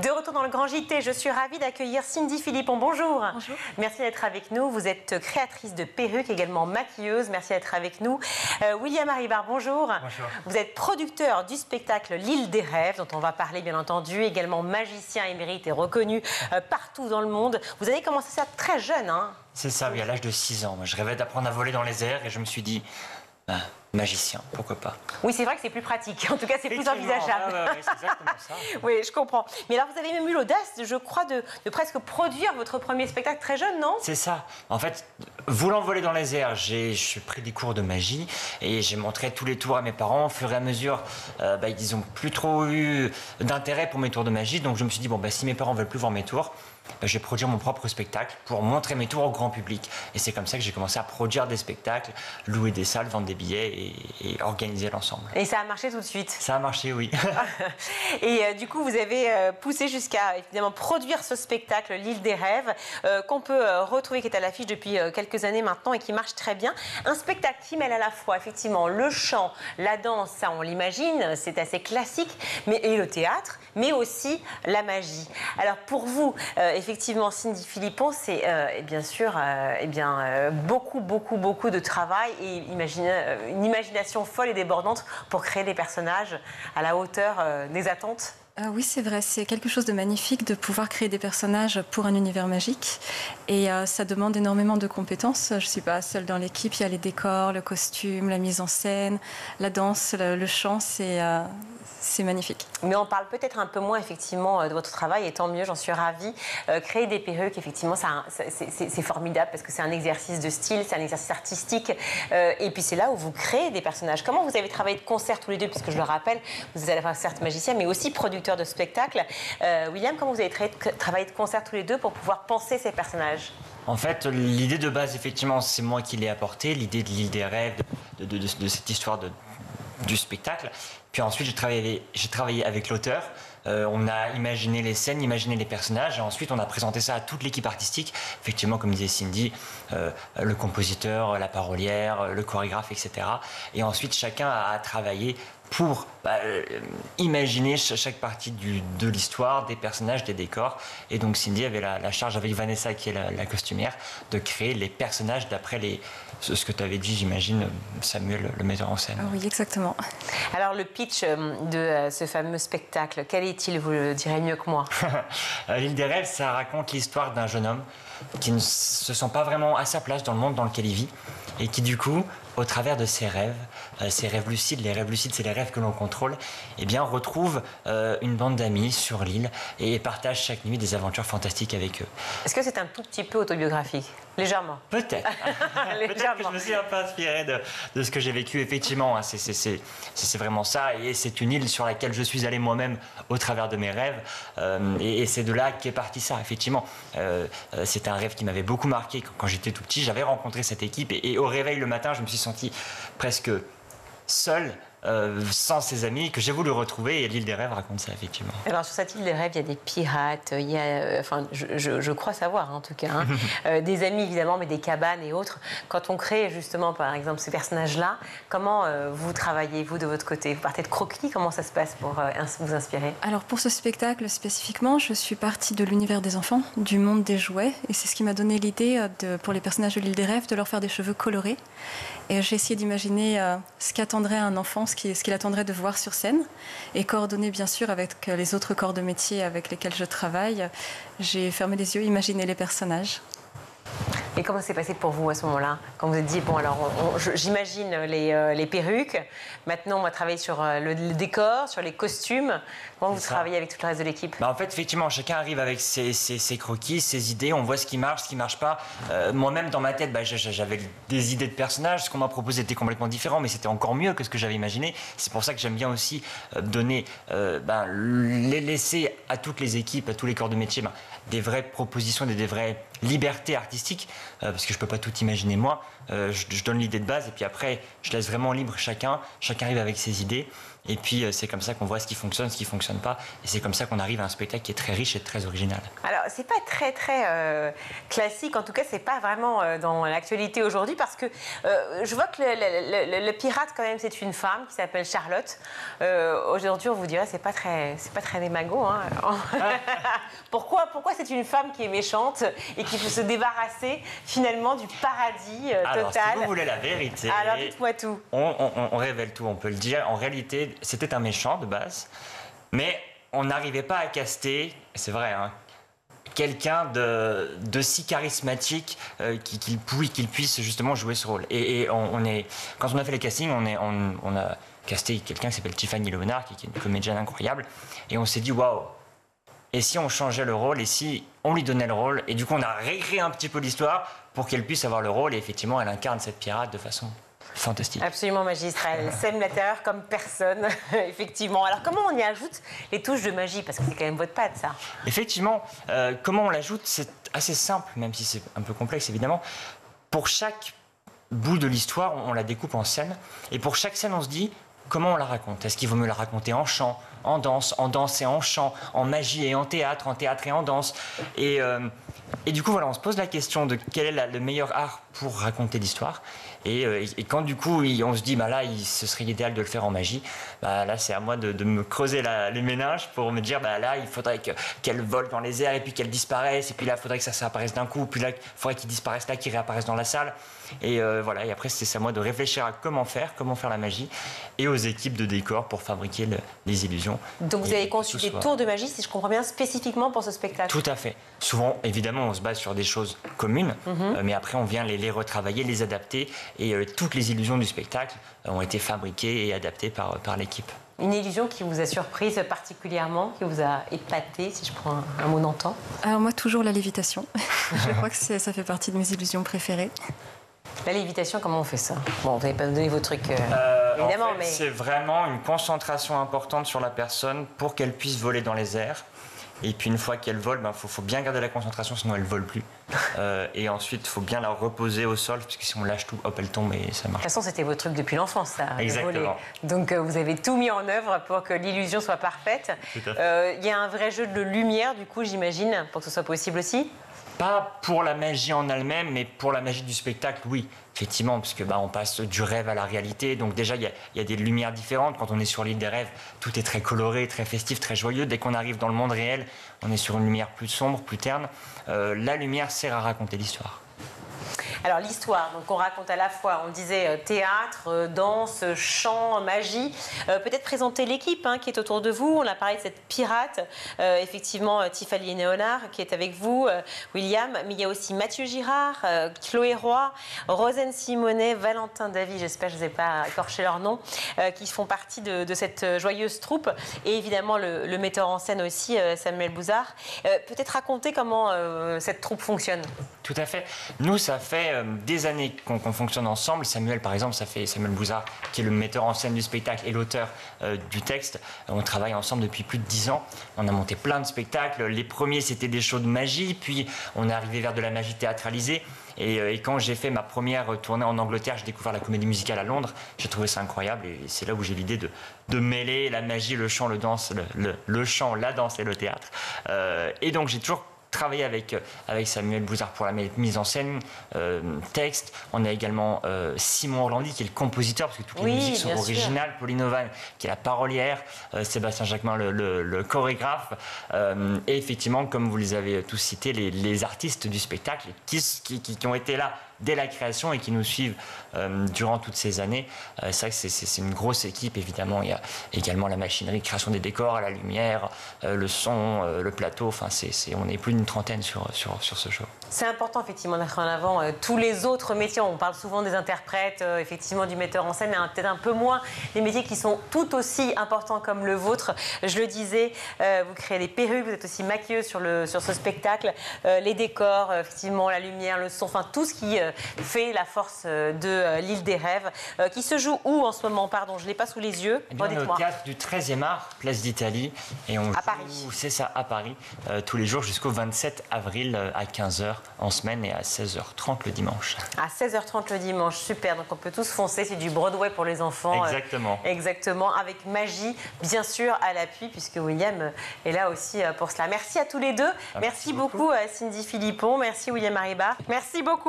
De retour dans le Grand JT, je suis ravie d'accueillir Cindy Philippon. Bonjour. Bonjour. Merci d'être avec nous. Vous êtes créatrice de perruques, également maquilleuse. Merci d'être avec nous. William Haribar, bonjour. Bonjour. Vous êtes producteur du spectacle L'Île des Rêves, dont on va parler bien entendu. Également magicien émérite et reconnu partout dans le monde. Vous avez commencé ça très jeune, hein? C'est ça, oui, à l'âge de 6 ans. Moi, je rêvais d'apprendre à voler dans les airs et je me suis dit, magicien, pourquoi pas. Oui, c'est vrai que c'est plus pratique. En tout cas, c'est plus envisageable. Ouais, c'est exactement ça. Oui, je comprends. Mais alors, vous avez même eu l'audace, je crois, de presque produire votre premier spectacle très jeune, non? C'est ça. En fait, voulant voler dans les airs, j'ai pris des cours de magie et j'ai montré tous les tours à mes parents. Au fur et à mesure, ils n'ont plus trop eu d'intérêt pour mes tours de magie. Donc, je me suis dit, si mes parents veulent plus voir mes tours, je vais produire mon propre spectacle pour montrer mes tours au grand public. Et c'est comme ça que j'ai commencé à produire des spectacles, louer des salles, vendre des billets et organiser l'ensemble. Et ça a marché tout de suite? Ça a marché, oui. Et du coup, vous avez poussé jusqu'à évidemment produire ce spectacle, L'Île des Rêves, qu'on peut retrouver, qui est à l'affiche depuis quelques années maintenant et qui marche très bien. Un spectacle qui mêle à la fois effectivement le chant, la danse, ça on l'imagine, c'est assez classique, et le théâtre, mais aussi la magie. Alors pour vous, effectivement, Cindy Philippon, c'est bien sûr beaucoup de travail et une imagination folle et débordante pour créer des personnages à la hauteur des attentes. Oui, c'est vrai, c'est quelque chose de magnifique de pouvoir créer des personnages pour un univers magique. Et ça demande énormément de compétences. Je ne suis pas seule dans l'équipe, il y a les décors, le costume, la mise en scène, la danse, le chant, c'est magnifique. Mais on parle peut-être un peu moins effectivement de votre travail et tant mieux, j'en suis ravie. Créer des perruques, effectivement, c'est formidable parce que c'est un exercice de style, c'est un exercice artistique. Et puis c'est là où vous créez des personnages. Comment vous avez travaillé de concert tous les deux? Puisque je le rappelle, vous êtes à la fois certes magicien, mais aussi producteur de spectacles. William, comment vous avez travaillé de concert tous les deux pour pouvoir penser ces personnages? En fait, l'idée de base, effectivement, c'est moi qui l'ai apportée, l'idée de l'île des rêves, de cette histoire du spectacle. Puis ensuite, j'ai travaillé avec l'auteur. On a imaginé les scènes, imaginé les personnages. Et ensuite, on a présenté ça à toute l'équipe artistique. Effectivement, comme disait Cindy, le compositeur, la parolière, le chorégraphe, etc. Et ensuite, chacun a travaillé pour imaginer chaque partie de l'histoire, des personnages, des décors. Et donc Cindy avait la charge, avec Vanessa qui est la costumière, de créer les personnages d'après ce que tu avais dit, j'imagine, Samuel, le metteur en scène. Oui, exactement. Alors le pitch de ce fameux spectacle, quel est-il? Vous le direz mieux que moi. L'île des rêves, ça raconte l'histoire d'un jeune homme qui ne se sent pas vraiment à sa place dans le monde dans lequel il vit et qui du coup, au travers de ses rêves lucides, les rêves lucides, c'est les rêves que l'on contrôle, eh bien, retrouve une bande d'amis sur l'île et partage chaque nuit des aventures fantastiques avec eux. Est-ce que c'est un tout petit peu autobiographique? Légèrement. Peut-être. Peut-être que je me suis un peu inspiré de ce que j'ai vécu, effectivement. Hein, c'est vraiment ça. Et c'est une île sur laquelle je suis allé moi-même au travers de mes rêves. Et c'est de là qu'est parti ça, effectivement. C'est un rêve qui m'avait beaucoup marqué quand j'étais tout petit. J'avais rencontré cette équipe et au réveil le matin, je me suis senti presque seul, sans ses amis, que j'ai voulu retrouver, et l'île des rêves raconte ça, effectivement. Alors sur cette île des rêves, il y a des pirates, il y a, je crois savoir en tout cas, hein, des amis évidemment, mais des cabanes et autres. Quand on crée justement par exemple ces personnages-là, comment vous travaillez, vous de votre côté? Vous partez de croquis? Comment ça se passe pour vous inspirer? Alors pour ce spectacle spécifiquement, je suis partie de l'univers des enfants, du monde des jouets, et c'est ce qui m'a donné l'idée pour les personnages de l'île des rêves de leur faire des cheveux colorés. Et j'ai essayé d'imaginer ce qu'attendrait un enfant, ce qu'il attendrait de voir sur scène, et coordonné bien sûr avec les autres corps de métier avec lesquels je travaille. J'ai fermé les yeux, imaginé les personnages. Et comment s'est passé pour vous à ce moment-là? Quand vous vous êtes dit, bon alors j'imagine les perruques, maintenant on va travailler sur le décor, sur les costumes. Comment vous travaillez avec tout le reste de l'équipe? En fait, effectivement, chacun arrive avec ses croquis, ses idées, on voit ce qui marche pas. Moi-même, dans ma tête, j'avais des idées de personnages, ce qu'on m'a proposé était complètement différent, mais c'était encore mieux que ce que j'avais imaginé. C'est pour ça que j'aime bien aussi laisser à toutes les équipes, à tous les corps de métier, des vraies propositions, des vraies libertés artistiques, parce que je peux pas tout imaginer moi. Je donne l'idée de base et puis après, je laisse vraiment libre chacun arrive avec ses idées. Et puis c'est comme ça qu'on voit ce qui fonctionne, ce qui fonctionne pas. Et c'est comme ça qu'on arrive à un spectacle qui est très riche et très original. Alors, c'est pas très classique, en tout cas, c'est pas vraiment dans l'actualité aujourd'hui, parce que je vois que le pirate, quand même, c'est une femme qui s'appelle Charlotte. Aujourd'hui, on vous dirait, c'est pas très démago. Hein. Pourquoi c'est une femme qui est méchante et qui peut se débarrasser finalement du paradis total? Alors, si vous voulez la vérité, alors dites-moi tout. On révèle tout, on peut le dire. En réalité, c'était un méchant de base, mais on n'arrivait pas à caster, c'est vrai, hein, quelqu'un de si charismatique qu'il puisse justement jouer ce rôle. Et quand on a fait les castings, on a casté quelqu'un qui s'appelle Tiffany Leonard, qui est une comédienne incroyable, et on s'est dit waouh. Et si on changeait le rôle, et si on lui donnait le rôle, et du coup on a réécrit un petit peu l'histoire pour qu'elle puisse avoir le rôle, et effectivement elle incarne cette pirate de façon fantastique. Absolument magistrale. Elle sème la terreur comme personne, effectivement. Alors comment on y ajoute les touches de magie? Parce que c'est quand même votre patte, ça. Effectivement, comment on l'ajoute, c'est assez simple, même si c'est un peu complexe évidemment. Pour chaque bout de l'histoire, on la découpe en scènes, et pour chaque scène on se dit comment on la raconte. Est-ce qu'il vaut mieux la raconter en chant, en danse et en chant, en magie et en théâtre et en danse. Et du coup, voilà, on se pose la question de quel est le meilleur art pour raconter l'histoire. Et quand du coup, on se dit, bah là, ce serait idéal de le faire en magie, bah là, c'est à moi de me creuser les méninges pour me dire, bah là, il faudrait qu'elle vole dans les airs et puis qu'elle disparaisse. Et puis là, il faudrait que ça apparaisse d'un coup. Puis là, il faudrait qu'il disparaisse là, qu'il réapparaisse dans la salle. Et voilà, et après, c'est à moi de réfléchir à comment faire la magie, et aux équipes de décor pour fabriquer les illusions. Donc vous avez conçu des tours de magie, si je comprends bien, spécifiquement pour ce spectacle? Tout à fait. Souvent, évidemment, on se base sur des choses communes, mais après, on vient les retravailler, les adapter, et toutes les illusions du spectacle ont été fabriquées et adaptées par l'équipe. Une illusion qui vous a surprise particulièrement, qui vous a épaté, si je prends un mot d'antan? Alors moi, toujours la lévitation. Je crois que ça fait partie de mes illusions préférées. La lévitation, comment on fait ça? Bon, vous n'avez pas donné vos trucs, évidemment, en fait, mais... C'est vraiment une concentration importante sur la personne pour qu'elle puisse voler dans les airs. Et puis une fois qu'elle vole, faut bien garder la concentration, sinon elle ne vole plus. Et ensuite, il faut bien la reposer au sol, parce que si on lâche tout, hop, elle tombe et ça marche. De toute façon, c'était votre truc depuis l'enfance, ça. Exactement. Donc, vous avez tout mis en œuvre pour que l'illusion soit parfaite. Tout à fait. Il y a un vrai jeu de lumière, du coup, j'imagine, pour que ce soit possible aussi? Pas pour la magie en elle-même, mais pour la magie du spectacle, oui. Effectivement, parce que on passe du rêve à la réalité. Donc déjà, il y a des lumières différentes. Quand on est sur l'île des rêves, tout est très coloré, très festif, très joyeux. Dès qu'on arrive dans le monde réel, on est sur une lumière plus sombre, plus terne. La lumière sert à raconter l'histoire. Alors l'histoire, donc on raconte à la fois, on disait théâtre, danse, chant, magie. Peut-être présenter l'équipe qui est autour de vous. On a parlé de cette pirate, effectivement Tiffany Leonard qui est avec vous, William, mais il y a aussi Mathieu Girard, Chloé Roy, Rosen Simonet, Valentin Davy, j'espère que je ne vous ai pas écorché leur nom, qui font partie de cette joyeuse troupe. Et évidemment le metteur en scène aussi, Samuel Bouzard. Peut-être raconter comment cette troupe fonctionne. Tout à fait. Nous, ça fait des années qu'on fonctionne ensemble. Samuel, par exemple, ça fait Samuel Bouzard, qui est le metteur en scène du spectacle et l'auteur du texte. On travaille ensemble depuis plus de 10 ans. On a monté plein de spectacles. Les premiers, c'était des shows de magie. Puis, on est arrivé vers de la magie théâtralisée. Et quand j'ai fait ma première tournée en Angleterre, j'ai découvert la comédie musicale à Londres. J'ai trouvé ça incroyable. Et c'est là où j'ai l'idée de mêler la magie, le chant, le chant, la danse et le théâtre. Et donc, j'ai toujours travaillé avec Samuel Bouzard pour la mise en scène, texte. On a également Simon Orlandi qui est le compositeur, parce que toutes les musiques sont originales. Pauline Ovan qui est la parolière, Sébastien Jacquemin le chorégraphe. Et effectivement, comme vous les avez tous cités, les artistes du spectacle qui ont été là dès la création et qui nous suivent durant toutes ces années. C'est vrai que c'est une grosse équipe, évidemment. Il y a également la machinerie, création des décors, la lumière, le son, le plateau. Enfin, on est plus d'une trentaine sur ce show. C'est important, effectivement, de mettre en avant tous les autres métiers. On parle souvent des interprètes, effectivement, du metteur en scène, mais peut-être un peu moins des métiers qui sont tout aussi importants comme le vôtre. Je le disais, vous créez des perruques, vous êtes aussi maquilleuse sur ce spectacle, les décors, effectivement, la lumière, le son, enfin tout ce qui fait la force de l'île des rêves, qui se joue où en ce moment? Pardon, je ne l'ai pas sous les yeux. On est au théâtre du 13e art, place d'Italie, et on joue, c'est ça, à Paris, tous les jours jusqu'au 27 avril à 15h en semaine et à 16h30 le dimanche. À 16h30 le dimanche, super, donc on peut tous foncer, c'est du Broadway pour les enfants. Exactement. Exactement, avec magie, bien sûr, à l'appui, puisque William est là aussi pour cela. Merci à tous les deux. Merci beaucoup Cindy Philippon, merci William Hariba. Merci beaucoup.